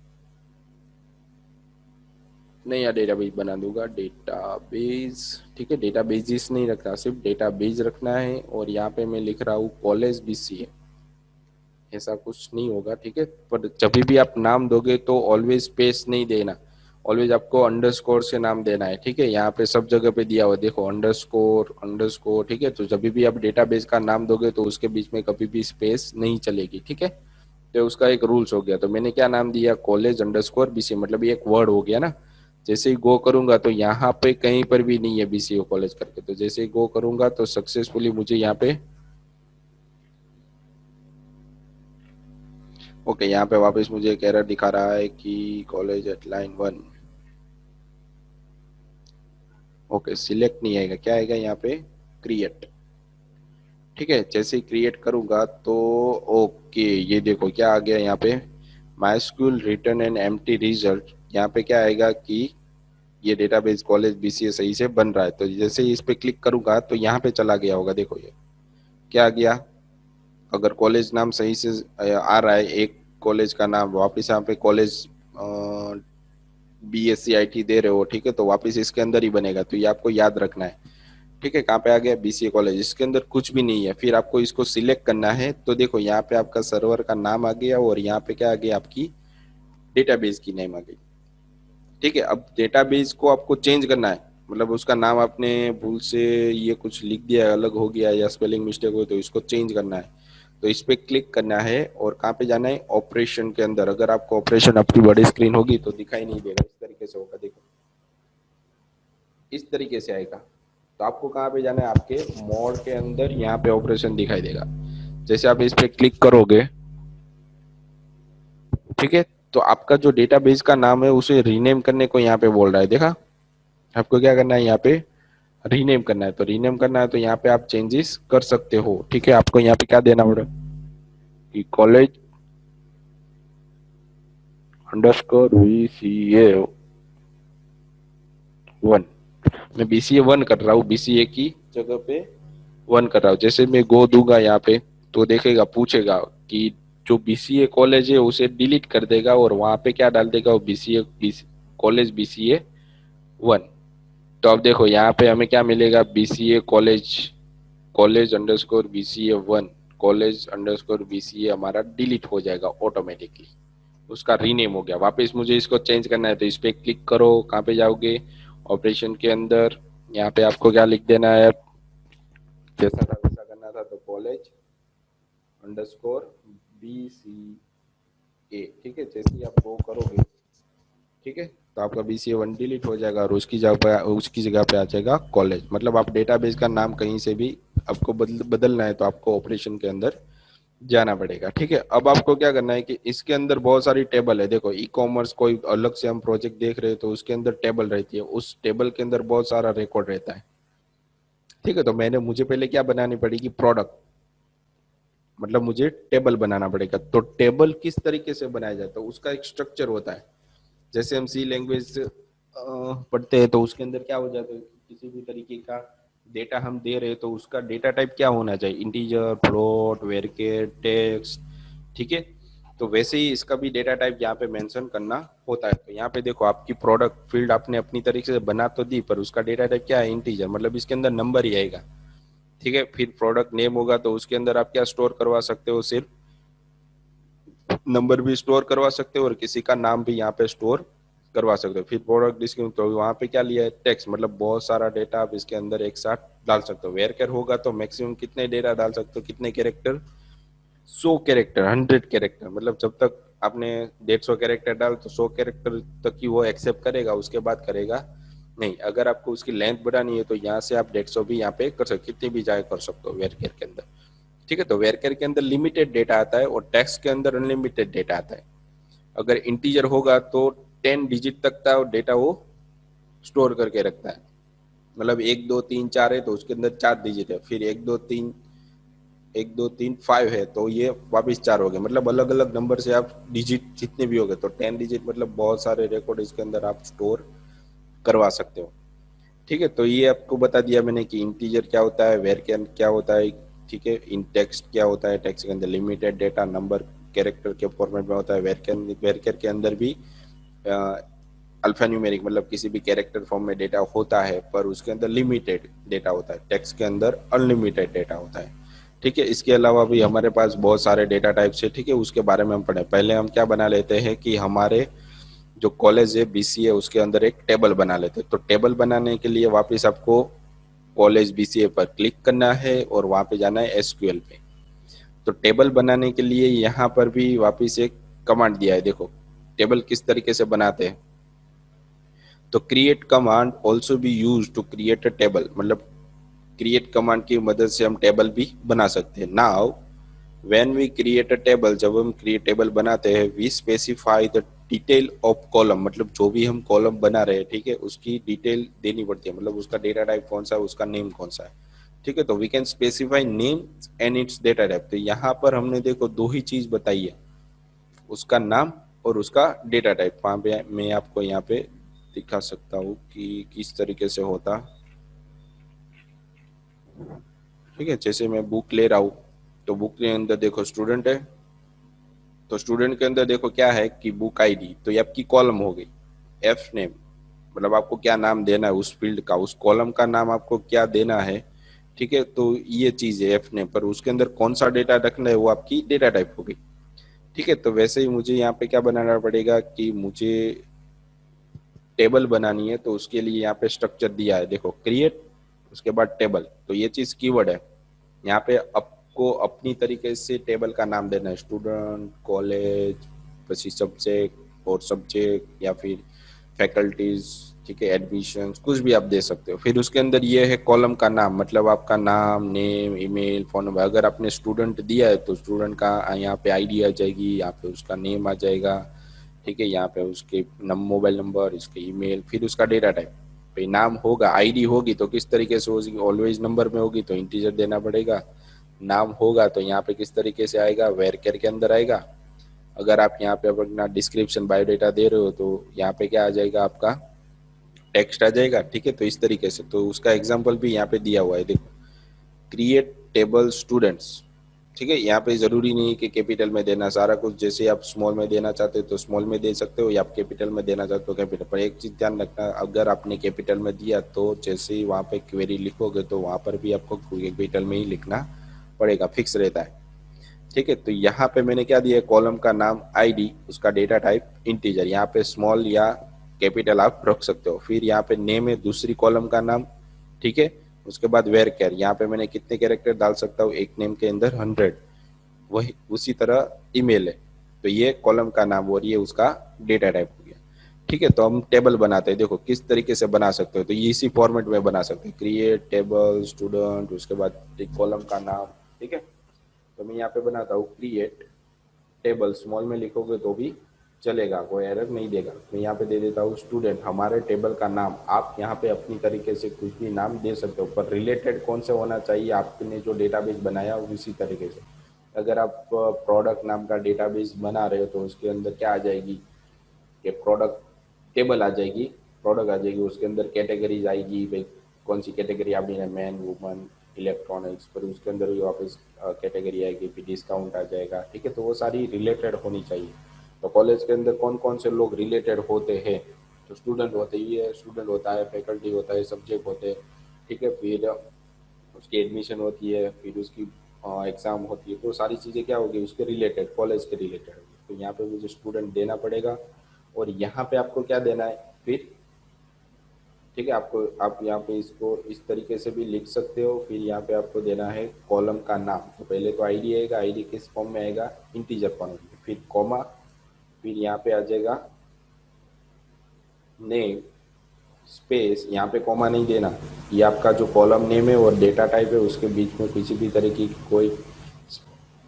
A: नया डेटाबेस बना दूंगा, डेटाबेस। ठीक है, डेटाबेस नहीं रखना, सिर्फ डेटाबेस रखना है। और यहाँ पे मैं लिख रहा हूँ कॉलेज BCA, ऐसा कुछ नहीं होगा। ठीक है, पर जब भी आप नाम दोगे तो ऑलवेज स्पेस नहीं देना, ऑलवेज आपको अंडरस्कोर से नाम देना है। ठीक है, यहाँ पे सब जगह पे दिया हुआ देखो, अंडरस्कोर अंडरस्कोर। ठीक है, तो जब भी आप डेटाबेस का नाम दोगे तो उसके बीच में कभी भी स्पेस नहीं चलेगी। ठीक है, तो उसका एक रूल्स हो गया। तो मैंने क्या नाम दिया, कॉलेज_BCA, मतलब ये एक वर्ड हो गया ना। जैसे ही गो करूंगा तो यहाँ पे कहीं पर भी नहीं है BCA कॉलेज करके, तो जैसे ही गो करूंगा तो सक्सेसफुली मुझे यहाँ पे ओके, यहाँ पे वापस मुझे एक एरर दिखा रहा है कि college eight line 1। Okay, select नहीं आएगा, क्या आएगा यहाँ पे, क्रिएट। ठीक है, जैसे ही क्रिएट करूंगा तो ओके, ये देखो क्या आ गया यहाँ पे, MySQL return an empty result. यहाँ पे क्या आएगा कि ये डेटाबेस कॉलेज BCA सही से बन रहा है। तो जैसे ही इस पे क्लिक करूंगा तो यहाँ पे चला गया होगा, देखो ये क्या आ गया। अगर कॉलेज नाम सही से आ रहा है, एक कॉलेज का नाम, वापस यहाँ पे कॉलेज BSc IT दे रहे हो, ठीक है, तो वापस इसके अंदर ही बनेगा। तो ये आपको याद रखना है। ठीक है, कहाँ पे आ गया, BCA कॉलेज, इसके अंदर कुछ भी नहीं है। फिर आपको इसको सिलेक्ट करना है, तो देखो यहाँ पे आपका सर्वर का नाम आ गया और यहाँ पे क्या आ गया, आपकी डेटाबेस की नेम आ गई। ठीक है, अब डेटाबेस को आपको चेंज करना है, मतलब उसका नाम आपने भूल से ये कुछ लिख दिया, अलग हो गया या स्पेलिंग मिस्टेक हो, तो इसको चेंज करना है। तो इस पे क्लिक करना है और कहाँ पे जाना है, ऑपरेशन के अंदर। अगर आपको ऑपरेशन आपकी बड़ी स्क्रीन होगी तो दिखाई नहीं देगा, इस तरीके से होगा, देखो इस तरीके से आएगा। तो आपको कहाँ पे जाना है, आपके मोड के अंदर, यहाँ पे ऑपरेशन दिखाई देगा। जैसे आप इस पे क्लिक करोगे, ठीक है, तो आपका जो डेटाबेस का नाम है उसे रीनेम करने को यहाँ पे बोल रहा है, देखा। आपको क्या करना है, यहाँ पे रीनेम करना है। तो रीनेम करना है तो यहाँ पे आप चेंजेस कर सकते हो। ठीक है, आपको यहाँ पे क्या देना पड़ेगा कि college_BCA 1। मैं BCA 1 कर रहा हूँ, BCA की जगह पे वन कर रहा हूँ, जैसे मैं गो दूंगा यहाँ पे तो देखेगा, पूछेगा कि जो बीसीए कॉलेज है उसे डिलीट कर देगा और वहां पे क्या डाल देगा, वो बीसीए कॉलेज बीसीए वन। तो अब देखो यहाँ पे हमें क्या मिलेगा, BCA college, college underscore BCA one, college underscore BCA हमारा डिलीट हो जाएगा ऑटोमेटिकली, उसका रीनेम हो गया। वापस मुझे इसको चेंज करना है तो इस पे क्लिक करो, कहाँ पे जाओगे, ऑपरेशन के अंदर, यहाँ पे आपको क्या लिख देना है, जैसा था वैसा करना था, तो कॉलेज अंडरस्कोर बी सी ए, ठीक है। जैसे ही आप वो करोगे, ठीक है, तो आपका बीसीए वन डिलीट हो जाएगा और उसकी जगह पे आ जाएगा कॉलेज। मतलब आप डेटाबेस का नाम कहीं से भी आपको बदलना है तो आपको ऑपरेशन के अंदर जाना पड़ेगा, ठीक है। अब आपको क्या करना है कि इसके अंदर बहुत सारी टेबल है, देखो ई कॉमर्स कोई अलग से हम प्रोजेक्ट देख रहे हैं तो उसके अंदर टेबल रहती है, उस टेबल के अंदर बहुत सारा रिकॉर्ड रहता है, ठीक है। तो मुझे पहले क्या बनानी पड़ेगी, प्रोडक्ट, मतलब मुझे टेबल बनाना पड़ेगा। तो टेबल किस तरीके से बनाया जाता है, उसका एक स्ट्रक्चर होता है। जैसे हम सी लैंग्वेज पढ़ते हैं तो उसके अंदर क्या हो जाता है, किसी भी तरीके का डेटा हम दे रहे हैं तो उसका डेटा टाइप क्या होना चाहिए, इंटीजर, फ्लोट, वेरिएबल, टेक्स्ट, ठीक है। तो वैसे ही इसका भी डेटा टाइप यहाँ पे मेंशन करना होता है। तो यहाँ पे देखो आपकी प्रोडक्ट फील्ड आपने अपनी तरीके से बना तो दी, पर उसका डेटा टाइप क्या है, इंटीजर, मतलब इसके अंदर नंबर ही आएगा, ठीक है। फिर प्रोडक्ट नेम होगा तो उसके अंदर आप क्या स्टोर करवा सकते हो, सिर्फ नंबर भी स्टोर करवा सकते हो और किसी का नाम भी यहाँ पे स्टोर करवा सकते हो। फिर प्रोडक्ट डिस्क्रिप्शन, तो वहाँ पे क्या लिया है, टेक्स्ट, मतलब बहुत सारा डेटा आप इसके अंदर एक साथ डाल सकते हो। वेयर कैर होगा तो मैक्सिमम कितने डेटा डाल सकते हो, कितने कैरेक्टर, 100 कैरेक्टर, 100 कैरेक्टर, मतलब जब तक आपने 150 कैरेक्टर डाल तो 100 कैरेक्टर तक ही वो एक्सेप्ट करेगा, उसके बाद करेगा नहीं। अगर आपको उसकी लेंथ बढ़ानी है तो यहाँ से आप 150 भी यहाँ पे कर सकते, कितनी भी जाए कर सकते हो वेयर केयर के अंदर, ठीक है। तो वेरकर के अंदर लिमिटेड डेटा आता है और टेक्स्ट के अंदर अनलिमिटेड डेटा आता है। अगर इंटीजर होगा तो 10 डिजिट तक का डेटा वो स्टोर करके रखता है, मतलब 1 2 3 4 है तो उसके अंदर 4 डिजिट है, फिर 1 2 3 1 2 3 5 है तो ये वापिस 4 हो गए, मतलब अलग अलग नंबर से आप डिजिट जितने भी हो गए, तो 10 डिजिट मतलब बहुत सारे रिकॉर्ड इसके अंदर आप स्टोर करवा सकते हो, ठीक है। तो ये आपको बता दिया मैंने कि इंटीजर क्या होता है, वेर क्या होता है, ठीक है। इन टेक्स्ट क्या होता है, टेक्स्ट के अंदर लिमिटेड डेटा नंबर कैरेक्टर के फॉर्मेट में होता है। वेरकर के अंदर भी अल्फा न्यूमेरिक, मतलब किसी भी कैरेक्टर फॉर्म में डेटा होता है पर उसके अंदर लिमिटेड डेटा होता है। टेक्स्ट के अंदर अनलिमिटेड डेटा होता है, ठीक है। इसके अलावा भी हमारे पास बहुत सारे डेटा टाइप्स है, ठीक है, उसके बारे में हम पढ़े। पहले हम क्या बना लेते हैं कि हमारे जो कॉलेज है बीसीए उसके अंदर एक टेबल बना लेते हैं। तो टेबल बनाने के लिए वापस आपको कॉलेज बीसीए पर क्लिक करना है और वहां पे जाना है एसक्यूएल पे। तो टेबल बनाने के लिए यहाँ पर भी वापस एक कमांड दिया है, देखो टेबल किस तरीके से बनाते हैं। तो create command also be use to create a table, मतलब क्रिएट कमांड की मदद से हम टेबल भी बना सकते हैं। Now when we create a table, जब हम क्रिएट टेबल बनाते हैं, we specify the detail of column, मतलब जो भी हम कॉलम बना रहे हैं, ठीक है, उसकी डिटेल देनी पड़ती है, मतलब उसका डेटा टाइप कौन सा है, उसका नेम कौन सा है, ठीक है। तो we can specify name and its data type. तो यहाँ पर हमने देखो दो ही चीज बताई है, उसका नाम और उसका डेटा टाइप। वहां पे मैं आपको यहाँ पे दिखा सकता हूँ कि किस तरीके से होता, ठीक है। जैसे मैं बुक ले रहा हूँ तो बुक के अंदर देखो स्टूडेंट है, तो स्टूडेंट के अंदर देखो क्या है कि बुक आईडी, तो ये आपकी कॉलम हो गई। एफ नेम, मतलब आपको क्या नाम देना है उस फील्ड का, उस कॉलम का नाम आपको क्या देना है, ठीक है। तो ये चीज है एफ नेम, पर उसके अंदर कौन सा डेटा रखना है वो आपकी डेटा टाइप हो गई, ठीक है। तो वैसे ही मुझे यहाँ पे क्या बनाना पड़ेगा कि मुझे टेबल बनानी है, तो उसके लिए यहाँ पे स्ट्रक्चर दिया है, देखो क्रिएट, उसके बाद टेबल। तो ये चीज कीवर्ड है, यहाँ पे आपको अपनी तरीके से टेबल का नाम देना है, स्टूडेंट, कॉलेज, પછી सब्जेक्ट और सब्जेक्ट या फिर फैकल्टीज, ठीक है, एडमिशन, कुछ भी आप दे सकते हो। फिर उसके अंदर ये है कॉलम का नाम, मतलब आपका नाम, नेम, ईमेल, फोन नंबर। अगर आपने स्टूडेंट दिया है तो स्टूडेंट का यहाँ पे आईडी आ जाएगी, यहाँ पे उसका नेम आ जाएगा, ठीक है, यहाँ पे उसके मोबाइल नंबर, इसके ईमेल, फिर उसका डेटा टाइप। भाई नाम होगा, आईडी होगी तो किस तरीके से होगी, ऑलवेज नंबर में होगी तो इंटीजर देना पड़ेगा। नाम होगा तो यहाँ पे किस तरीके से आएगा, वेर केयर के अंदर आएगा। अगर आप यहाँ पे अपना डिस्क्रिप्शन बायोडेटा दे रहे हो तो यहाँ पे क्या आ जाएगा, आपका टेक्स्ट आ जाएगा, ठीक है। तो इस तरीके से, तो उसका एग्जाम्पल भी यहाँ पे दिया हुआ है, देखो क्रिएट टेबल स्टूडेंट्स। ठीक है, यहाँ पे जरूरी नहीं कि कैपिटल में देना सारा कुछ, जैसे आप स्मॉल में देना चाहते हो तो स्मॉल में दे सकते हो, या आप कैपिटल में देना चाहते हो कैपिटल। पर एक चीज ध्यान रखना, अगर आपने कैपिटल में दिया तो जैसे ही वहाँ पे क्वेरी लिखोगे तो वहाँ पर भी आपको कैपिटल में ही लिखना पड़ेगा, फिक्स रहता है। ठीक है, तो यहाँ पे मैंने क्या दिया, कॉलम का नाम आईडी, उसका डेटा टाइप इंटीजर, यहाँ पे स्मॉल या कैपिटल आप रख सकते हो। फिर यहाँ पे नेम है दूसरी कॉलम का नाम। ठीक है, उसके बाद वेर कैर, यहाँ पे मैंने कितने कैरेक्टर डाल सकता हूँ, एक नेम के अंदर 100। वही उसी तरह ईमेल है, तो ये कॉलम का नाम और ये उसका डेटा टाइप हो गया। ठीक है, तो हम टेबल बनाते हैं, देखो किस तरीके से बना सकते हो, तो ये इसी फॉर्मेट में बना सकते हैं, क्रिएट टेबल स्टूडेंट, उसके बाद एक कॉलम का नाम। ठीक है, तो मैं यहाँ पे बनाता हूँ क्रिएट टेबल, स्मॉल में लिखोगे तो भी चलेगा, कोई एरर नहीं देगा। मैं यहाँ पे दे देता हूँ स्टूडेंट, हमारे टेबल का नाम। आप यहाँ पे अपनी तरीके से कुछ भी नाम दे सकते हो, पर रिलेटेड कौन से होना चाहिए, आपने जो डेटाबेस बनाया उसी तरीके से। अगर आप प्रोडक्ट नाम का डेटाबेस बना रहे हो तो उसके अंदर क्या आ जाएगी, कि प्रोडक्ट टेबल आ जाएगी, प्रोडक्ट आ जाएगी, उसके अंदर कैटेगरीज आएगी, भाई कौन सी कैटेगरी आपने है, मैन वुमन इलेक्ट्रॉनिक्स, पर उसके अंदर भी वापस कैटेगरी आएगी, फिर डिस्काउंट आ जाएगा। ठीक है, तो वो सारी रिलेटेड होनी चाहिए। तो कॉलेज के अंदर कौन कौन से लोग रिलेटेड होते हैं, तो स्टूडेंट होते ही है, स्टूडेंट होता है, फैकल्टी होता है, सब्जेक्ट होते हैं। ठीक है, फिर उसकी एडमिशन होती है, फिर उसकी एग्ज़ाम होती है, तो सारी चीज़ें क्या होगी, उसके रिलेटेड, कॉलेज के रिलेटेड होगी। तो यहाँ पे मुझे स्टूडेंट देना पड़ेगा, और यहाँ पे आपको क्या देना है फिर। ठीक है, आपको आप यहाँ पे इसको इस तरीके से भी लिख सकते हो। फिर यहाँ पे आपको देना है कॉलम का नाम, तो पहले तो आईडी आएगा, आईडी किस फॉर्म में आएगा, इंटीजर फॉर्म में, फिर कॉमा, फिर यहाँ पे आ जाएगा नेम स्पेस, यहाँ पे कॉमा नहीं देना, ये आपका जो कॉलम नेम है और डेटा टाइप है उसके बीच में किसी भी तरीके की कोई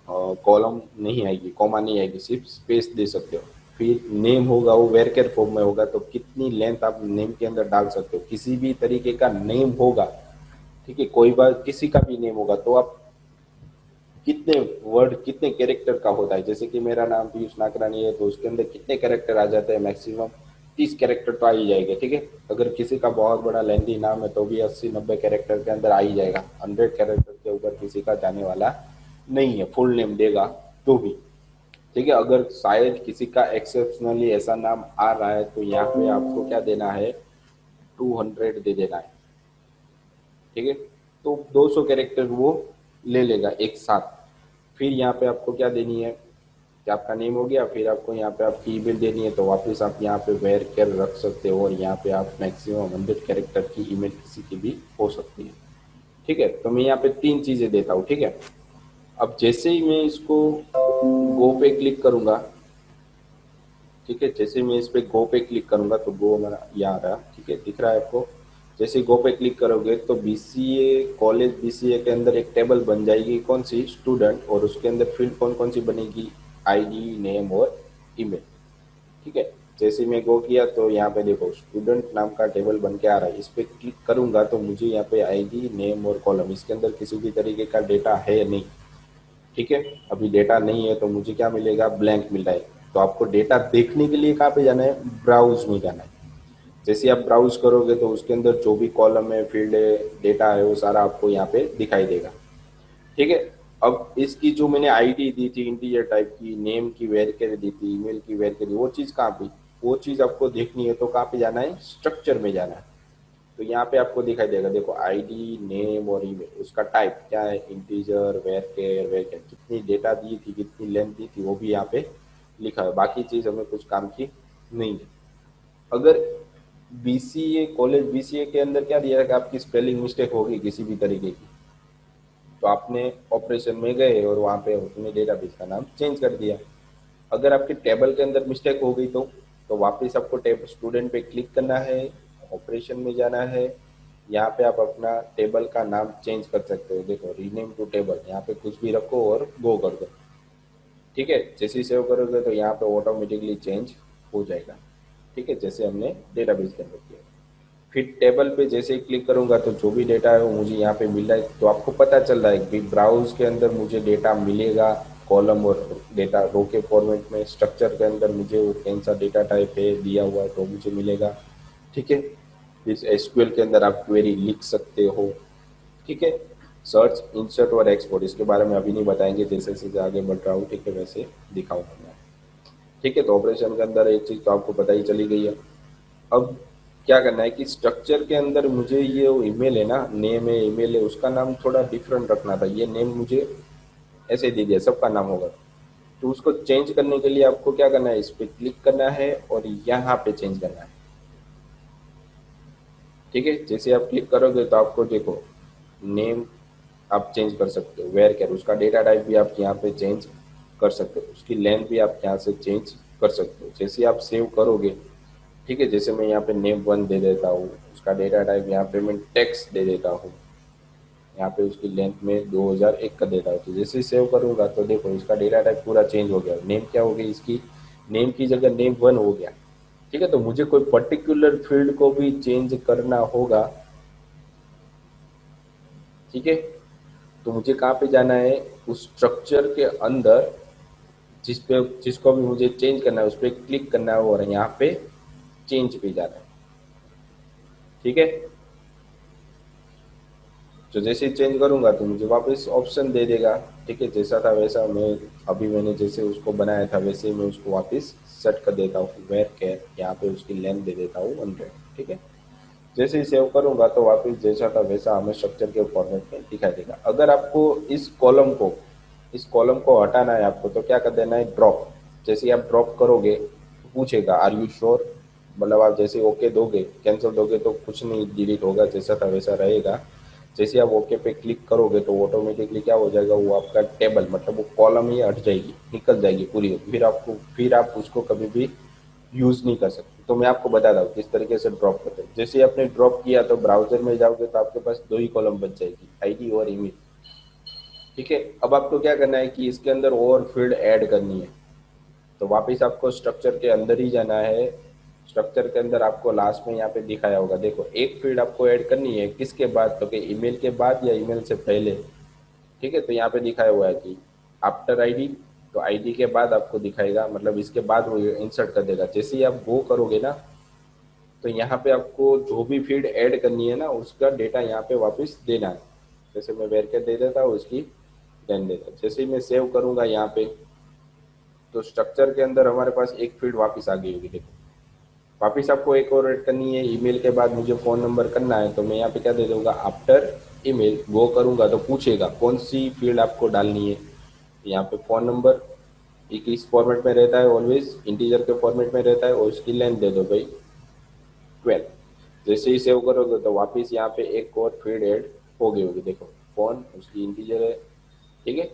A: कॉलम नहीं आएगी, कॉमा नहीं आएगी, सिर्फ स्पेस दे सकते हो। फिर नेम होगा वो वेरकेर फॉर्म में होगा, तो कितनी लेंथ आप नेम के अंदर डाल सकते हो, किसी भी तरीके का नेम होगा। ठीक है, कोई बार किसी का भी नेम होगा तो आप कितने वर्ड कितने कैरेक्टर का होता है, जैसे कि मेरा नाम पीयूष नाकरानी है तो उसके अंदर कितने कैरेक्टर आ जाते हैं, मैक्सिमम 30 कैरेक्टर तो आ ही जाएंगे। ठीक है, अगर किसी का बहुत बड़ा लेंथी नाम है तो भी 80-90 कैरेक्टर के अंदर आ ही जाएगा, 100 कैरेक्टर के ऊपर किसी का जाने वाला नहीं है, फुल नेम देगा तो भी। ठीक है, अगर शायद किसी का एक्सेप्शनली ऐसा नाम आ रहा है तो यहाँ पे आपको क्या देना है, 200 दे देना है। ठीक है, तो 200 कैरेक्टर वो ले लेगा एक साथ। फिर यहाँ पे आपको क्या देनी है, कि आपका नेम हो गया, फिर आपको यहाँ पे आपकी ईमेल देनी है, तो वापस आप यहाँ पे वेर कर रख सकते हो, और यहाँ पे आप मैक्सिमम 100 कैरेक्टर की ईमेल किसी की भी हो सकती है। ठीक है, तो मैं यहाँ पे 3 चीजें देता हूँ। ठीक है, अब जैसे ही मैं इसको गो पे क्लिक करूंगा, ठीक है, जैसे मैं इस पे गो पे क्लिक करूंगा तो गो हमारा यहाँ आ रहा, ठीक है, दिख रहा है आपको। जैसे गो पे क्लिक करोगे तो बीसीए कॉलेज बीसीए के अंदर एक टेबल बन जाएगी, कौन सी, स्टूडेंट, और उसके अंदर फील्ड कौन कौन सी बनेगी, आईडी, नेम और ईमेल। ठीक है, जैसे मैं गो किया तो यहाँ पे देखो स्टूडेंट नाम का टेबल बन के आ रहा है, इस पे क्लिक करूंगा तो मुझे यहाँ पे आईडी, नेम और कॉलम, इसके अंदर किसी भी तरीके का डेटा है नहीं। ठीक है, अभी डेटा नहीं है तो मुझे क्या मिलेगा, ब्लैंक मिल रहा है। तो आपको डेटा देखने के लिए कहाँ पे जाना है, ब्राउज में जाना है। जैसे आप ब्राउज करोगे तो उसके अंदर जो भी कॉलम है, फील्ड है, डेटा है, वो सारा आपको यहाँ पे दिखाई देगा। ठीक है, अब इसकी जो मैंने आईडी दी थी इंटीजर टाइप की, नेम की वेरिएबल दी थी, ईमेल की वेरिएबल, वो चीज़ कहाँ पे, वो चीज़ आपको देखनी है तो कहाँ पे जाना है, स्ट्रक्चर में जाना है। तो यहाँ पे आपको दिखाई देगा, देखो आईडी, नेम और ईमेल, उसका टाइप क्या है, इंटीजर, वेर कैर, कितनी डेटा दी थी, कितनी लेंथ दी थी, वो भी यहाँ पे लिखा है। बाकी चीज हमें कुछ काम की नहीं है। अगर बीसीए कॉलेज बीसीए के अंदर क्या दिया है कि आपकी स्पेलिंग मिस्टेक होगी किसी भी तरीके की, तो आपने ऑपरेशन में गए और वहाँ पे उसने डेटाबेस का नाम चेंज कर दिया। अगर आपके टेबल के अंदर मिस्टेक हो गई तो वापस आपको टेब स्टूडेंट पे क्लिक करना है, ऑपरेशन में जाना है, यहाँ पे आप अपना टेबल का नाम चेंज कर सकते हो, देखो रीनेम टू टेबल, यहाँ पे कुछ भी रखो और गो कर दो। ठीक है, जैसे ही सेव करोगे तो यहाँ पे ऑटोमेटिकली चेंज हो जाएगा। ठीक है, जैसे हमने डेटाबेस के अंदर किया। फिर टेबल पे जैसे ही क्लिक करूंगा तो जो भी डेटा है वो मुझे यहाँ पे मिल रहा है, तो आपको पता चल रहा है कि ब्राउज के अंदर मुझे डेटा मिलेगा, कॉलम और डेटा रो के फॉर्मेट में, स्ट्रक्चर के अंदर मुझे वो कौन सा डेटा टाइप है दिया हुआ है तो मुझे मिलेगा। ठीक है, इस एसक्यूएल के अंदर आप क्वेरी लिख सकते हो। ठीक है, सर्च, इंसर्ट और एक्सपोर्ट, इसके बारे में अभी नहीं बताएंगे, जैसे जैसे आगे बढ़ रहा हूँ ठीक है वैसे दिखाऊंगा मैं। ठीक है, तो ऑपरेशन के अंदर एक चीज़ तो आपको पता ही चली गई है। अब क्या करना है कि स्ट्रक्चर के अंदर मुझे ये ईमेल है ना, नेम है ईमेल है, उसका नाम थोड़ा डिफरेंट रखना था। ये नेम मुझे ऐसे दे दिया, सबका नाम होगा। तो उसको चेंज करने के लिए आपको क्या करना है, इस पर क्लिक करना है और यहाँ पे चेंज करना है। ठीक है, जैसे आप क्लिक करोगे तो आपको देखो नेम आप चेंज कर सकते हो, वेयर कैर, उसका डेटा टाइप भी आप यहाँ पे चेंज कर सकते हो, उसकी लेंथ भी आप यहाँ से चेंज कर सकते हो जैसे आप सेव करोगे। ठीक है, जैसे मैं यहाँ पे नेम वन दे देता हूँ, उसका डेटा टाइप यहाँ पे मैं टेक्स्ट दे देता हूँ, यहाँ पे उसकी लेंथ में 2001 का देता हूँ। तो जैसे ही सेव करूँगा तो देखो इसका डेटा टाइप पूरा चेंज हो गया, नेम क्या हो गई इसकी, नेम की जगह नेम वन हो गया। ठीक है, तो मुझे कोई पर्टिकुलर फील्ड को भी चेंज करना होगा। ठीक है, तो मुझे कहाँ पे जाना है, उस स्ट्रक्चर के अंदर जिसको भी मुझे चेंज करना है उस पर क्लिक करना है और यहाँ पे चेंज पे जाना है। ठीक है, तो जैसे ही चेंज करूंगा तो मुझे वापस ऑप्शन दे देगा। ठीक है, जैसा था वैसा मैं अभी मैंने जैसे उसको बनाया था वैसे ही मैं उसको वापस सेट कर देता हूँ, वेयर कैर, यहाँ पे उसकी लेंथ दे देता हूँ 100। ठीक है, जैसे ही सेव करूंगा तो वापस जैसा था वैसा हमें स्ट्रक्चर के फॉर्मेट में दिखाई देगा। अगर आपको इस कॉलम को हटाना है आपको तो क्या कर देना है, ड्रॉप। जैसे ही आप ड्रॉप करोगे तो पूछेगा आर यू श्योर, मतलब आप जैसे ओके दोगे, कैंसिल दोगे तो कुछ नहीं, डिलीट होगा, जैसा था वैसा रहेगा। जैसे आप ओके पे क्लिक करोगे तो ऑटोमेटिकली क्या हो जाएगा, वो आपका टेबल मतलब वो कॉलम ही हट जाएगी, निकल जाएगी पूरी, फिर आप उसको कभी भी यूज नहीं कर सकते। तो मैं आपको बता दूं किस तरीके से ड्रॉप करते हैं। जैसे आपने ड्रॉप किया तो ब्राउजर में जाओगे तो आपके पास दो ही कॉलम बच जाएगी, आईडी और ईमेल। ठीक है, अब आपको क्या करना है कि इसके अंदर और फील्ड ऐड करनी है। तो वापस आपको स्ट्रक्चर के अंदर ही जाना है। स्ट्रक्चर के अंदर आपको लास्ट में यहाँ पे दिखाया होगा, देखो एक फील्ड आपको ऐड करनी है, किसके बाद, तो कि ईमेल के बाद या ईमेल से पहले। ठीक है, तो यहाँ पे दिखाया हुआ है कि आफ्टर आईडी, तो आईडी के बाद आपको दिखाएगा, मतलब इसके बाद वो इंसर्ट कर देगा। जैसे ही आप वो करोगे ना तो यहाँ पे आपको जो भी फील्ड ऐड करनी है ना उसका डेटा यहाँ पे वापस देना है। जैसे मैं वेरकेट दे देता हूँ, उसकी देन देता हूँ। जैसे ही मैं सेव करूंगा यहाँ पे तो स्ट्रक्चर के अंदर हमारे पास एक फील्ड वापस आ गई होगी। देखो वापस आपको एक और ऐड करनी है, ईमेल के बाद मुझे फ़ोन नंबर करना है तो मैं यहाँ पे क्या दे दूंगा, आफ्टर ईमेल वो करूंगा तो पूछेगा कौन सी फील्ड आपको डालनी है। यहाँ पे फ़ोन नंबर एक इस फॉर्मेट में रहता है, ऑलवेज इंटीजर के फॉर्मेट में रहता है, और उसकी लेंथ दे दो भाई 12। जैसे ही सेव करोगे तो वापस यहाँ पे एक और फील्ड ऐड हो गई होगी, देखो फोन उसकी इंटीजर है। ठीक है,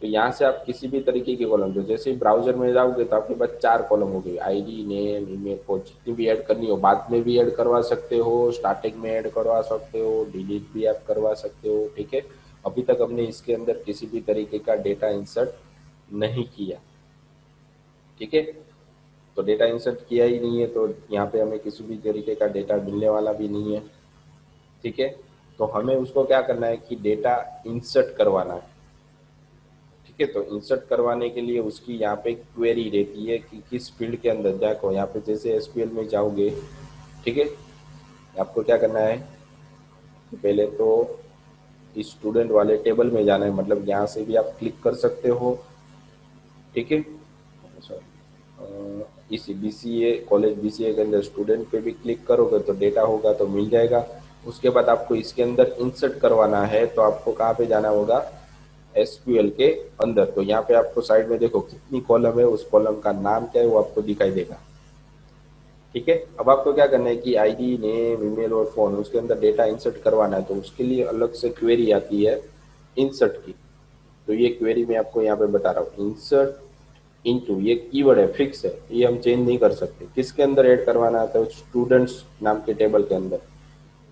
A: तो यहाँ से आप किसी भी तरीके की कॉलम दो, जैसे ही ब्राउजर में जाओगे तो आपके पास चार कॉलम हो गई, आईडी नेम ईमेल फोन, जितनी भी ऐड करनी हो बाद में भी ऐड करवा सकते हो, स्टार्टिंग में ऐड करवा सकते हो, डिलीट भी आप करवा सकते हो। ठीक है, अभी तक हमने इसके अंदर किसी भी तरीके का डेटा इंसर्ट नहीं किया। ठीक है, तो डेटा इंसर्ट किया ही नहीं है तो यहाँ पे हमें किसी भी तरीके का डेटा मिलने वाला भी नहीं है। ठीक है, तो हमें उसको क्या करना है कि डेटा इंसर्ट करवाना है। ठीक है, तो इंसर्ट करवाने के लिए उसकी यहाँ पे क्वेरी रहती है कि किस फील्ड के अंदर, देखो यहाँ पे जैसे एसक्यूएल में जाओगे। ठीक है, आपको क्या करना है कि पहले तो स्टूडेंट वाले टेबल में जाना है, मतलब यहाँ से भी आप क्लिक कर सकते हो। ठीक है, सॉरी, इस बीसीए कॉलेज बीसीए के अंदर स्टूडेंट पे भी क्लिक करोगे तो डेटा होगा तो मिल जाएगा। उसके बाद आपको इसके अंदर इंसर्ट करवाना है तो आपको कहाँ पे जाना होगा, एसक्यूएल के अंदर। तो यहाँ पे आपको साइड में देखो कितनी कॉलम है, उस कॉलम का नाम क्या है वो आपको दिखाई देगा। ठीक है, अब आपको क्या करना है कि आईडी नेम ईमेल और फोन उसके अंदर डेटा इंसर्ट करवाना है, तो उसके लिए अलग से क्वेरी आती है इंसर्ट की। तो ये क्वेरी मैं आपको यहाँ पे बता रहा हूँ, इंसर्ट इनटू, ये कीवर्ड है, फिक्स है, ये हम चेंज नहीं कर सकते। किसके अंदर ऐड करवाना है, तो स्टूडेंट्स नाम के टेबल के अंदर।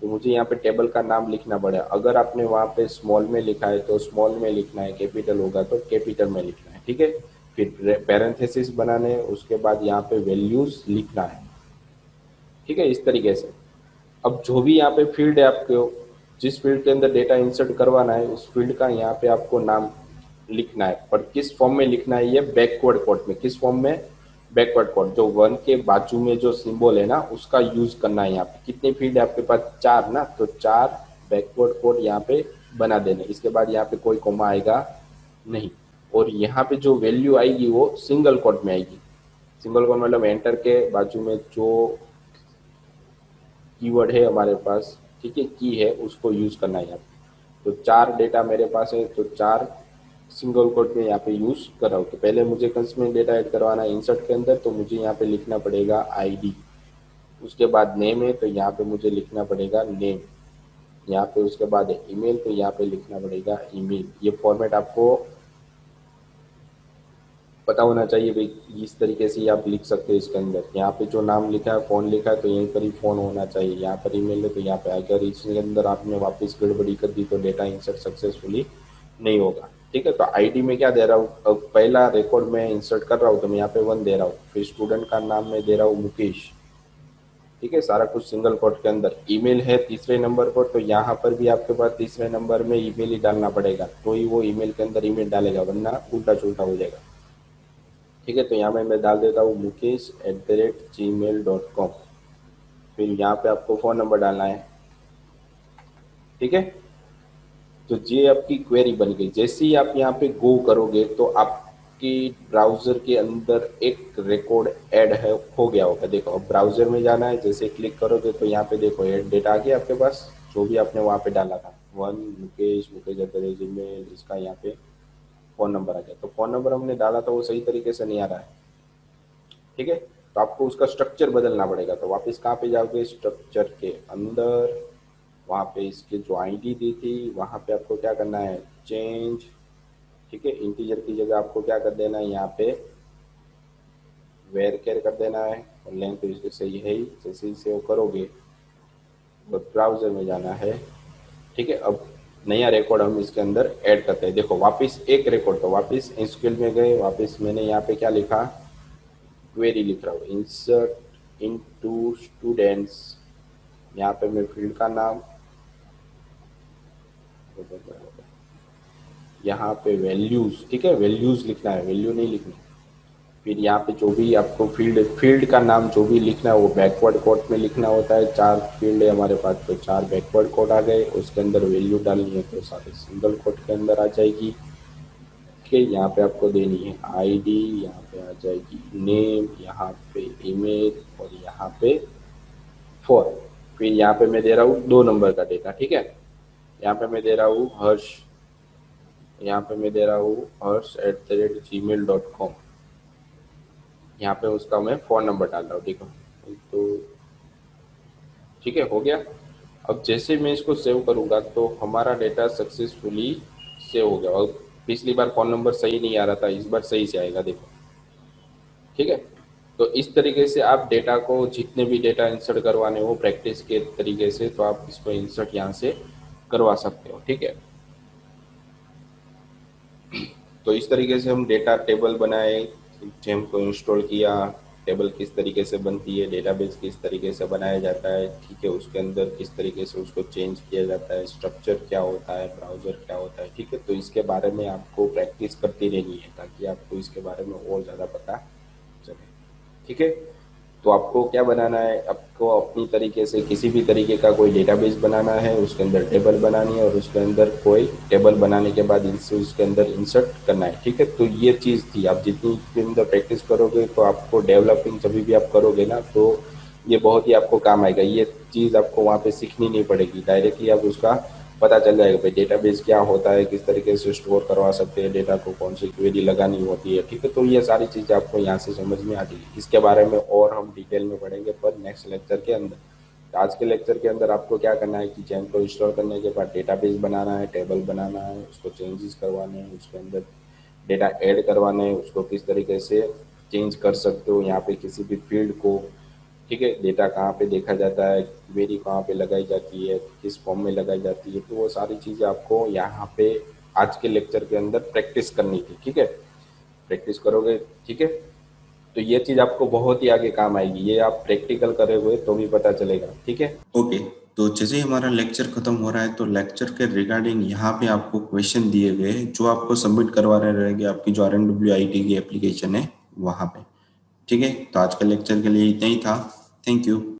A: तो मुझे यहाँ पे टेबल का नाम लिखना पड़ेगा, अगर आपने वहाँ पे स्मॉल में लिखा है तो स्मॉल में लिखना है, कैपिटल होगा तो कैपिटल में लिखना है। ठीक है, फिर पैरेंथेसिस बनाने हैं, उसके बाद यहाँ पे वैल्यूज लिखना है। ठीक है, इस तरीके से। अब जो भी यहाँ पे फील्ड है आपको, जिस फील्ड के अंदर डेटा इंसर्ट करवाना है उस फील्ड का यहाँ पे आपको नाम लिखना है, पर किस फॉर्म में लिखना है, ये बैकवर्ड कोड में। किस फॉर्म में, बैकवर्ड कोड, जो वन के बाजू में जो सिंबल है ना उसका यूज करना है। यहाँ पे कितने फील्ड है आपके पास, चार ना, तो चार बैकवर्ड कोड यहाँ पे बना देने, इसके बाद यहाँ पे कोई कोमा आएगा नहीं। और यहाँ पे जो वैल्यू आएगी वो सिंगल कोट में आएगी। सिंगल कोट मतलब एंटर के बाजू में जो कीवर्ड है हमारे पास, ठीक है, की है, उसको यूज करना है यहाँ पे। तो 4 डेटा मेरे पास है, तो 4 सिंगल कोट में यहाँ पे यूज कर रहा हूँ। तो पहले मुझे कंस में डेटा ऐड करवाना है इंसर्ट के अंदर, तो मुझे यहाँ पे लिखना पड़ेगा आईडी। उसके बाद नेम है, तो यहाँ पे मुझे लिखना पड़ेगा नेम। यहाँ पे उसके बाद है ईमेल, तो यहाँ पे लिखना पड़ेगा ईमेल। ये फॉर्मेट आपको पता होना चाहिए भाई, इस तरीके से आप लिख सकते हो इसके अंदर। यहाँ पे जो नाम लिखा है, फोन लिखा है, तो यहीं पर ही फोन होना चाहिए। यहाँ पर ईमेल है तो यहाँ पे, अगर इसके अंदर आपने वापस गड़बड़ी कर दी तो डेटा इंसर्ट सक्सेसफुली नहीं होगा। ठीक है, तो आईडी में क्या दे रहा हूँ, अब पहला रिकॉर्ड में इंसर्ट कर रहा हूँ तो मैं यहाँ पे 1 दे रहा हूँ। फिर स्टूडेंट का नाम मैं दे रहा हूँ मुकेश। ठीक है, सारा कुछ सिंगल कोट के अंदर। ईमेल है तीसरे नंबर पर, तो यहाँ पर भी आपके पास तीसरे नंबर में ईमेल ही डालना पड़ेगा, तो ही वो ईमेल के अंदर ईमेल डालेगा, वरना उल्टा चुल्टा हो जाएगा। ठीक है, तो यहाँ में मैं डाल देता हूँ mukesh@gmail.com। फिर यहाँ पे आपको फ़ोन नंबर डालना है। ठीक है, तो ये आपकी क्वेरी बन गई। जैसे ही आप यहाँ पे गो करोगे तो आपकी ब्राउज़र के अंदर एक रिकॉर्ड ऐड है, हो गया होगा। देखो, अब ब्राउज़र में जाना है, जैसे क्लिक करोगे तो यहाँ पे देखो ऐड डेटा आ गया आपके पास, जो भी आपने वहाँ पे डाला था। वन मुकेश@gmail, इसका यहाँ पे फ़ोन नंबर आ गया। तो फ़ोन नंबर हमने डाला था वो सही तरीके से नहीं आ रहा है। ठीक है, तो आपको उसका स्ट्रक्चर बदलना पड़ेगा। तो वापस कहाँ पे जाओगे, स्ट्रक्चर के अंदर, वहाँ पे इसके जो आईडी दी थी वहाँ पे आपको क्या करना है, चेंज। ठीक है, इंटीजर की जगह आपको क्या कर देना है, यहाँ पे वेर केयर कर देना है, और लेंथ तो इसके सही है ही। जैसे ही सेव करोगे तो ब्राउजर में जाना है। ठीक है, अब नया रिकॉर्ड हम इसके अंदर ऐड करते हैं। देखो वापस एक रिकॉर्ड, तो वापस एसक्यूएल में गए, वापस मैंने यहाँ पे क्या लिखा, क्वेरी लिख रहा हूँ, इंसर्ट इनटू स्टूडेंट्स। यहाँ पे मैं फील्ड का नाम, यहाँ पे वैल्यूज, ठीक है, वैल्यूज लिखना है, वैल्यू नहीं लिखनी। फिर यहाँ पे जो भी आपको फील्ड फील्ड का नाम जो भी लिखना है वो बैकवर्ड कोड में लिखना होता है। 4 फील्ड है हमारे पास, तो 4 बैकवर्ड कोड आ गए। उसके अंदर वैल्यू डालनी है तो सारे सिंगल कोड के अंदर आ जाएगी। ठीक है, यहाँ पे आपको देनी है आईडी, यहाँ पे आ जाएगी नेम, यहाँ पे ईमेल, और यहाँ पे फोन। फिर यहाँ पे मैं दे रहा हूँ 2 नंबर का डेटा। ठीक है, यहाँ पे मैं दे रहा हूँ हर्ष, यहाँ पे मैं दे रहा हूँ hers@gmail.com। यहाँ पे उसका मैं फ़ोन नंबर डाल रहा हूँ। ठीक है, तो ठीक है, हो गया। अब जैसे मैं इसको सेव करूँगा तो हमारा डेटा सक्सेसफुली सेव हो गया। और पिछली बार फ़ोन नंबर सही नहीं आ रहा था, इस बार सही से आएगा, देखो। ठीक है, तो इस तरीके से आप डेटा को, जितने भी डेटा इंसर्ट करवाने हो प्रैक्टिस के तरीके से, तो आप इसको इंसर्ट यहाँ से करवा सकते हो। ठीक है, तो इस तरीके से हम डेटा टेबल बनाए, जेम को इंस्टॉल किया, टेबल किस तरीके से बनती है, डेटाबेस किस तरीके से बनाया जाता है। ठीक है, उसके अंदर किस तरीके से उसको चेंज किया जाता है, स्ट्रक्चर क्या होता है, ब्राउज़र क्या होता है। ठीक है, तो इसके बारे में आपको प्रैक्टिस करती रहनी है ताकि आपको इसके बारे में और ज़्यादा पता चले। ठीक है, तो आपको क्या बनाना है, आपको अपनी तरीके से किसी भी तरीके का कोई डेटाबेस बनाना है, उसके अंदर टेबल बनानी है, और उसके अंदर कोई टेबल बनाने के बाद इनसे उसके अंदर इंसर्ट करना है। ठीक है, तो ये चीज़ थी। आप जितनी इसके अंदर प्रैक्टिस करोगे तो आपको डेवलपिंग जब भी आप करोगे ना, तो ये बहुत ही आपको काम आएगा। ये चीज़ आपको वहाँ पे सीखनी नहीं पड़ेगी, डायरेक्टली आप उसका पता चल जाएगा भाई डेटाबेस क्या होता है, किस तरीके से स्टोर करवा सकते हैं डेटा को, कौन सी क्वेरी लगानी होती है। ठीक है, तो ये सारी चीज़ें आपको यहाँ से समझ में आ जाएगी। इसके बारे में और हम डिटेल में पढ़ेंगे पर नेक्स्ट लेक्चर के अंदर। आज के लेक्चर के अंदर आपको क्या करना है कि जैम को इंस्टॉल करने के बाद डेटाबेस बनाना है, टेबल बनाना है, उसको चेंजेस करवाने हैं, उसके अंदर डेटा ऐड करवाने हैं, उसको किस तरीके से चेंज कर सकते हो यहाँ पे किसी भी फील्ड को। ठीक है, डेटा कहाँ पे देखा जाता है, क्वेरी कहाँ पे लगाई जाती है, किस फॉर्म में लगाई जाती है, तो वो सारी चीज़ें आपको यहाँ पे आज के लेक्चर के अंदर प्रैक्टिस करनी थी। ठीक है, प्रैक्टिस करोगे, ठीक है, तो ये चीज़ आपको बहुत ही आगे काम आएगी। ये आप प्रैक्टिकल करे हुए तो भी पता चलेगा। ठीक है, ओके। तो जैसे ही हमारा लेक्चर खत्म हो रहा है तो लेक्चर के रिगार्डिंग यहाँ पे आपको क्वेश्चन दिए गए जो आपको सबमिट करवाने रहेंगे आपकी जो RMWIT की एप्लीकेशन है वहाँ पे। ठीक है, तो आज का लेक्चर के लिए इतना ही था। Thank you.